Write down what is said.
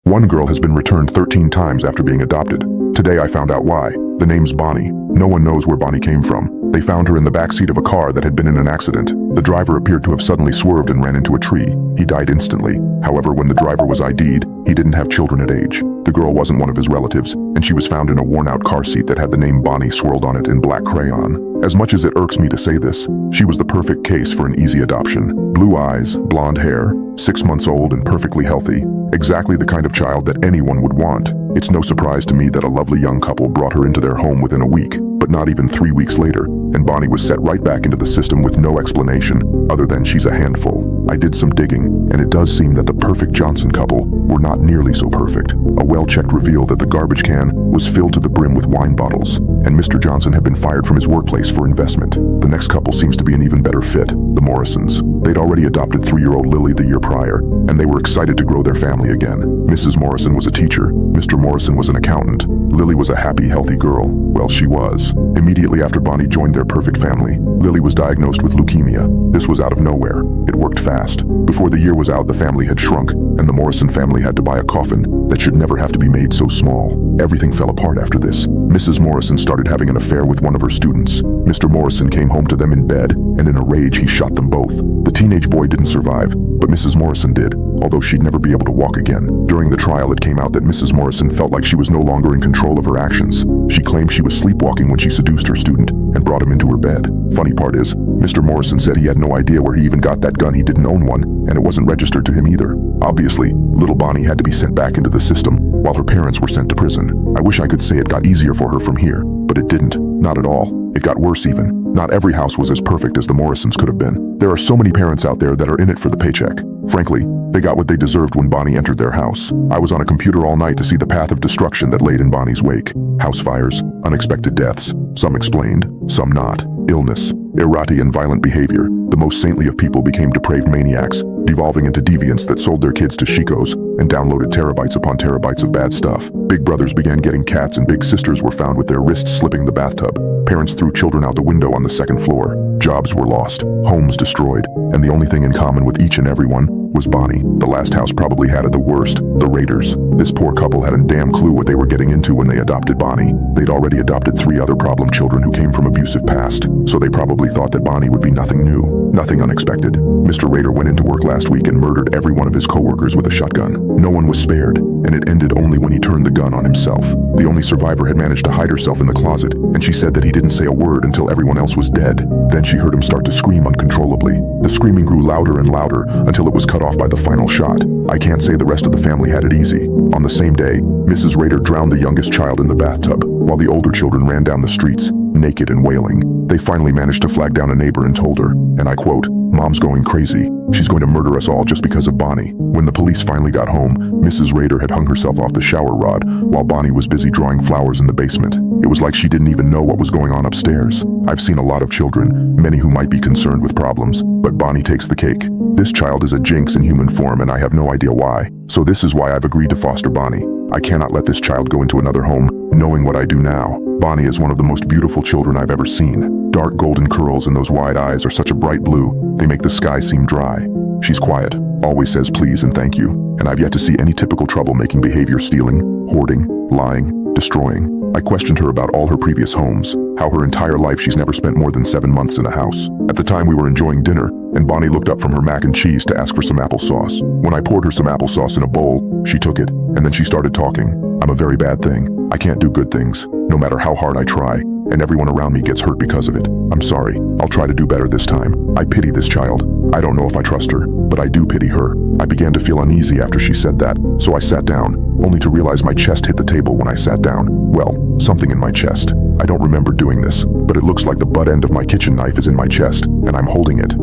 One girl has been returned 13 times after being adopted. Today I found out why. The name's Bonnie. No one knows where Bonnie came from. They found her in the backseat of a car that had been in an accident. The driver appeared to have suddenly swerved and ran into a tree. He died instantly. However, when the driver was ID'd, he didn't have children at age. The girl wasn't one of his relatives, and she was found in a worn-out car seat that had the name Bonnie swirled on it in black crayon. As much as it irks me to say this, she was the perfect case for an easy adoption. Blue eyes, blonde hair, 6 months old and perfectly healthy. Exactly the kind of child that anyone would want. It's no surprise to me that a lovely young couple brought her into their home within a week, but not even 3 weeks later, and Bonnie was set right back into the system with no explanation, other than she's a handful. I did some digging, and it does seem that the perfect Johnson couple were not nearly so perfect. A well-checked revealed that the garbage can was filled to the brim with wine bottles, and Mr. Johnson had been fired from his workplace for investment. The next couple seems to be an even better fit, the Morrisons. They'd already adopted 3-year-old Lily the year prior, and they were excited to grow their family again. Mrs. Morrison was a teacher, Mr. Morrison was an accountant. Lily was a happy, healthy girl. Well, she was. Immediately after Bonnie joined their perfect family, Lily was diagnosed with leukemia. This was out of nowhere. It worked fast. Before the year was out, the family had shrunk, and the Morrison family had to buy a coffin that should never have to be made so small. Everything fell apart after this. Mrs. Morrison started having an affair with one of her students. Mr. Morrison came home to them in bed, and in a rage he shot them both. The teenage boy didn't survive, but Mrs. Morrison did, although she'd never be able to walk again. During the trial, it came out that Mrs. Morrison felt like she was no longer in control of her actions. She claimed she was sleepwalking when she seduced her student and brought him into her bed. Funny part is, Mr. Morrison said he had no idea where he even got that gun. He didn't own one, and it wasn't registered to him either. Obviously, little Bonnie had to be sent back into the system while her parents were sent to prison. I wish I could say it got easier for her from here, but it didn't. Not at all. It got worse even. Not every house was as perfect as the Morrisons could have been. There are so many parents out there that are in it for the paycheck. Frankly, they got what they deserved when Bonnie entered their house. I was on a computer all night to see the path of destruction that laid in Bonnie's wake. House fires, unexpected deaths, some explained, some not. Illness, errata and violent behavior. The most saintly of people became depraved maniacs, devolving into deviants that sold their kids to Chicos and downloaded terabytes upon terabytes of bad stuff. Big brothers began getting cats and big sisters were found with their wrists slipping the bathtub. Parents threw children out the window on the second floor. Jobs were lost, homes destroyed, and the only thing in common with each and every one was Bonnie. The last house probably had it the worst, the Raiders. This poor couple hadn't a damn clue what they were getting into when they adopted Bonnie. They'd already adopted 3 other problem children who came from abusive past, so they probably thought that Bonnie would be nothing new, nothing unexpected. Mr. Raider went into work last week and murdered every one of his coworkers with a shotgun. No one was spared, and it ended only when he turned the gun on himself. The only survivor had managed to hide herself in the closet, and she said that he didn't say a word until everyone else was dead. Then she heard him start to scream uncontrollably. The screaming grew louder and louder until it was cut off by the final shot. I can't say the rest of the family had it easy. On the same day, Mrs. Raider drowned the youngest child in the bathtub, while the older children ran down the streets, naked and wailing. They finally managed to flag down a neighbor and told her, and I quote, "Mom's going crazy. She's going to murder us all just because of Bonnie." When the police finally got home, Mrs. Raider had hung herself off the shower rod while Bonnie was busy drawing flowers in the basement. It was like she didn't even know what was going on upstairs. I've seen a lot of children, many who might be concerned with problems, but Bonnie takes the cake. This child is a jinx in human form and I have no idea why. So this is why I've agreed to foster Bonnie. I cannot let this child go into another home, knowing what I do now. Bonnie is one of the most beautiful children I've ever seen. Dark golden curls and those wide eyes are such a bright blue, they make the sky seem dry. She's quiet, always says please and thank you, and I've yet to see any typical troublemaking behavior: stealing, hoarding, lying, destroying. I questioned her about all her previous homes, how her entire life she's never spent more than 7 months in a house. At the time we were enjoying dinner, and Bonnie looked up from her mac and cheese to ask for some applesauce. When I poured her some applesauce in a bowl, she took it, and then she started talking. I'm a very bad thing. I can't do good things, no matter how hard I try, and everyone around me gets hurt because of it. I'm sorry. I'll try to do better this time. I pity this child. I don't know if I trust her, but I do pity her. I began to feel uneasy after she said that, so I sat down, only to realize my chest hit the table when I sat down. Well, something in my chest. I don't remember doing this, but it looks like the butt end of my kitchen knife is in my chest, and I'm holding it.